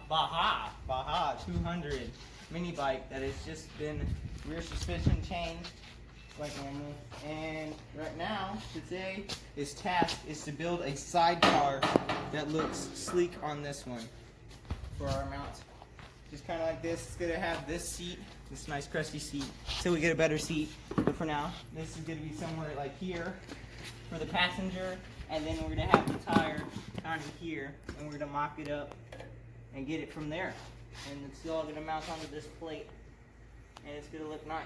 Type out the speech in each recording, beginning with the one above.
Baja 200 mini bike that has just been rear suspension changed like normal. And right now, today, his task is to build a sidecar that looks sleek on this one for our mounts. Just kind of like this. It's gonna have this seat, this nice crusty seat, till we get a better seat. But for now, this is gonna be somewhere like here for the passenger, and then we're gonna have the tire kind of here, and we're gonna mock it up and get it from there. And it's all gonna mount onto this plate, and it's gonna look nice.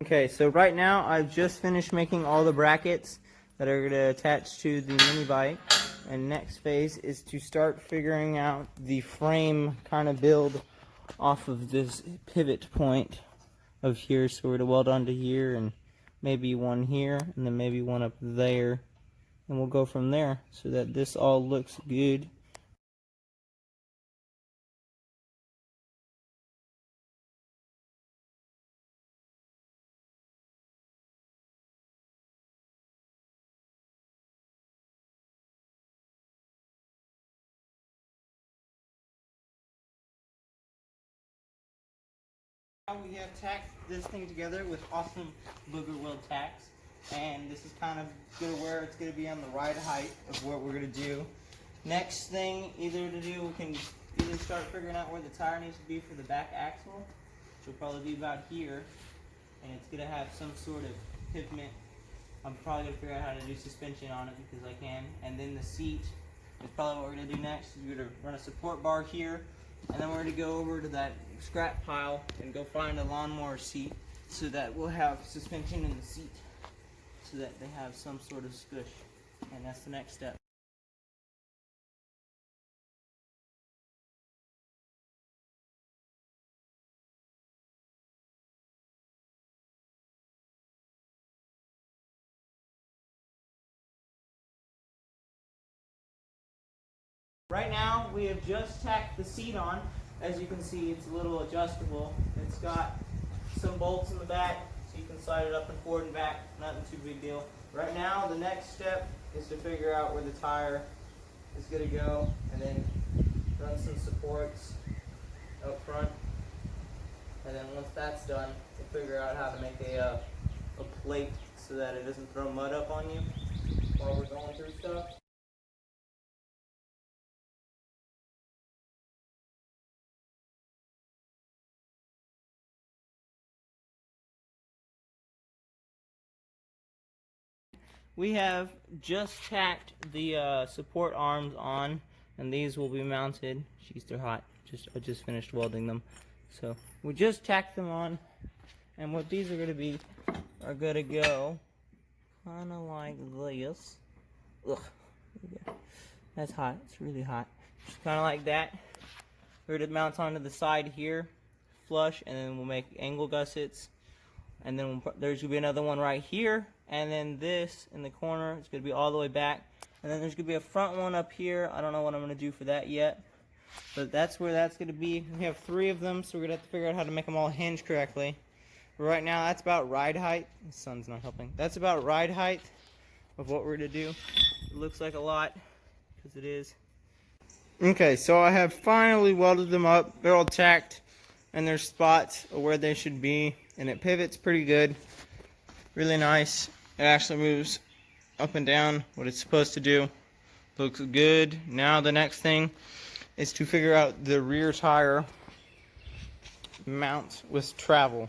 Okay, so right now I've just finished making all the brackets that are going to attach to the mini bike, and next phase is to start figuring out the frame kind of build off of this pivot point of here. So we're going to weld onto here, and maybe one here, and then maybe one up there, and we'll go from there so that this all looks good. We have tacked this thing together with awesome booger weld tacks, and this is kind of good where it's going to be on the right height of what we're going to do. Next thing either to do, we can either start figuring out where the tire needs to be for the back axle, which will probably be about here, and it's going to have some sort of pivot. I'm probably going to figure out how to do suspension on it because I can, and then the seat is probably what we're going to do next. We're going to run a support bar here, and then we're going to go over to that scrap pile and go find a lawnmower seat so that we'll have suspension in the seat so that they have some sort of squish, and that's the next step. Right now we have just tacked the seat on. As you can see, it's a little adjustable. It's got some bolts in the back, so you can slide it up and forward and back. Nothing too big deal. Right now, the next step is to figure out where the tire is going to go, and then run some supports up front. And then once that's done, we'll figure out how to make a plate so that it doesn't throw mud up on you while we're going through stuff. We have just tacked the support arms on, and these will be mounted. Jeez, they're hot. I just finished welding them. So we just tacked them on, and what these are going to be are going to go kind of like this. Ugh. That's hot. It's really hot. Just kind of like that. We're going to mount onto the side here, flush, and then we'll make angle gussets. And then there's going to be another one right here. And then this in the corner is going to be all the way back. And then there's going to be a front one up here. I don't know what I'm going to do for that yet. But that's where that's going to be. We have 3 of them, so we're going to have to figure out how to make them all hinge correctly. But right now, that's about ride height. The sun's not helping. That's about ride height of what we're going to do. It looks like a lot, because it is. Okay, so I have finally welded them up. They're all tacked, and there's spots where they should be. And it pivots pretty good. Really nice. It actually moves up and down what it's supposed to do. Looks good. Now the next thing is to figure out the rear tire mount with travel.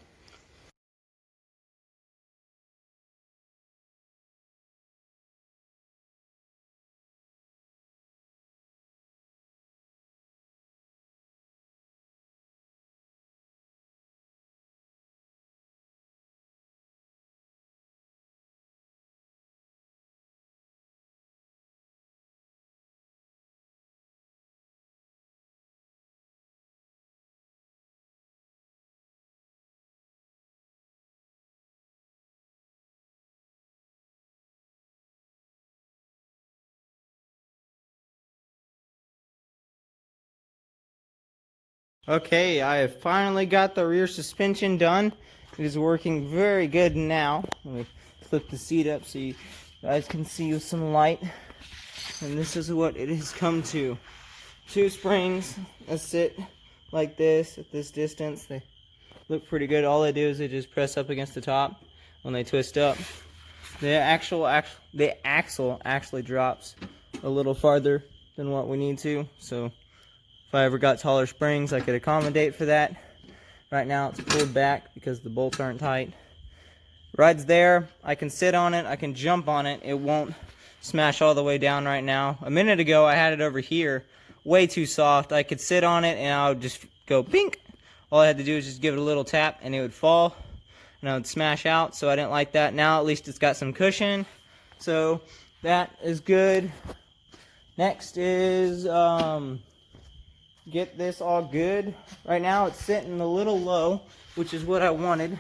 Okay, I have finally got the rear suspension done. It is working very good now. Let me flip the seat up so you guys can see with some light. And this is what it has come to. 2 springs that sit like this at this distance. They look pretty good. All they do is they just press up against the top when they twist up. The axle actually drops a little farther than what we need to. So if I ever got taller springs, I could accommodate for that. Right now it's pulled back because the bolts aren't tight. Ride's there. I can sit on it. I can jump on it. It won't smash all the way down right now. A minute ago I had it over here, way too soft. I could sit on it and I would just go pink. All I had to do was just give it a little tap and it would fall and I would smash out, so I didn't like that. Now at least it's got some cushion, so that is good. Next is get this all good. Right now it's sitting a little low, which is what I wanted.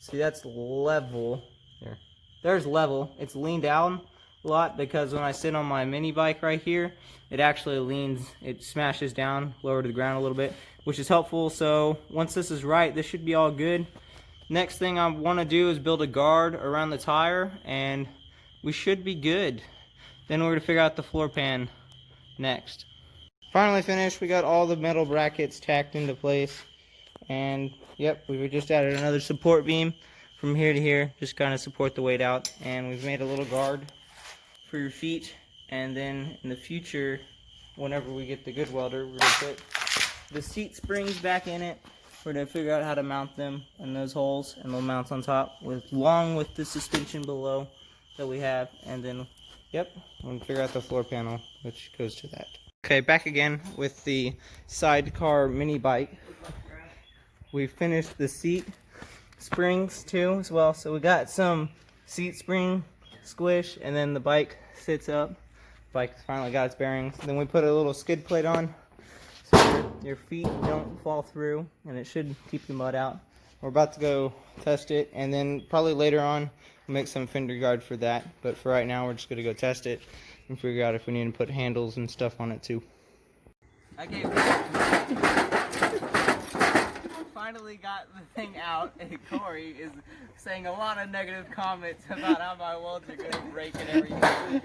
See, that's level. There. There's level. It's leaned down a lot because when I sit on my mini bike right here, it actually leans, it smashes down lower to the ground a little bit, which is helpful. So once this is right, this should be all good. Next thing I want to do is build a guard around the tire and we should be good. Then we're going to figure out the floor pan next. Finally finished. We got all the metal brackets tacked into place, and yep, we just added another support beam from here to here, just kind of support the weight out, and we've made a little guard for your feet. And then in the future, whenever we get the good welder, we're going to put the seat springs back in it. We're going to figure out how to mount them in those holes, and they'll mount on top along with the suspension below that we have. And then, yep, we're going to figure out the floor panel, which goes to that. Okay, back again with the Sidecar mini bike. We finished the seat springs too as well. So we got some seat spring squish, and then the bike sits up. Bike's finally got its bearings. Then we put a little skid plate on so your feet don't fall through, and it should keep the mud out. We're about to go test it, and then probably later on we'll make some fender guard for that. But for right now, we're just going to go test it and figure out if we need to put handles and stuff on it too. Okay, finally got the thing out, and Corey is saying a lot of negative comments about how my welds are gonna break and everything.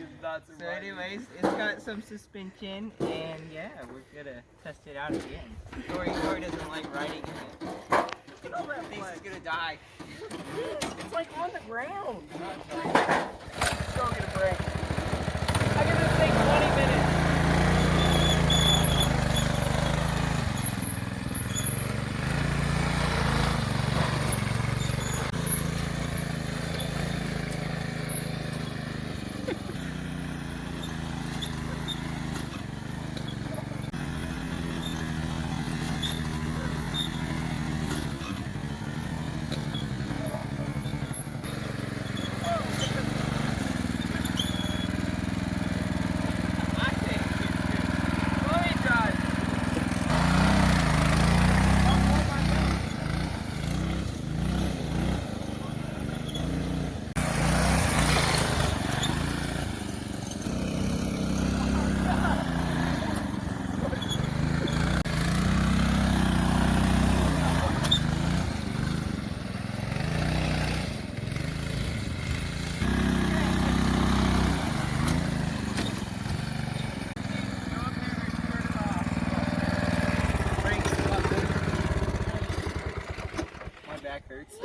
So anyways, it's got some suspension, and yeah, we're gonna test it out again. Corey doesn't like riding in it. Look at that thing's gonna die. It's like on the ground. It's still gonna break. I give this thing 20 minutes.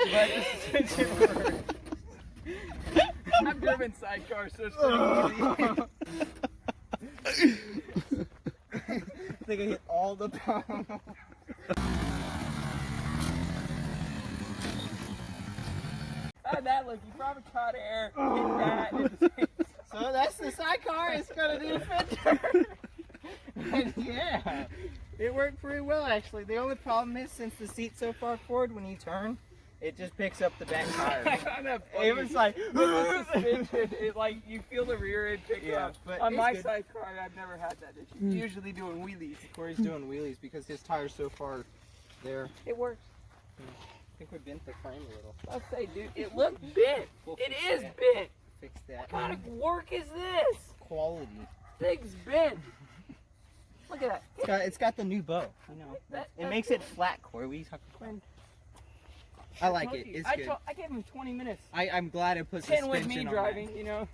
But the suspension works. I've driven sidecars, so it's pretty easy. I think I hit all the power. How'd that look? You probably caught air, hit that, hit the space. So that's the sidecar. It's gonna do the fender. And yeah, it worked pretty well actually. The only problem is, since the seat's so far forward, when you turn, it just picks up the back tire. It was like, it like, you feel the rear end pick up. But on my sidecar, I've never had that issue. He's usually doing wheelies. Corey's doing wheelies because his tire's so far there. It works. I think we bent the frame a little. I'll say, dude, it looked bent. It is bent. Fix that. What kind of work is this? Quality. Thing's bent. Look at that. It's got the new bow. You know, it makes it flat, Corey. What are you talking about? I like it. It's good. I gave him 20 minutes. I'm glad it puts 10 suspension with me on driving, that. you know.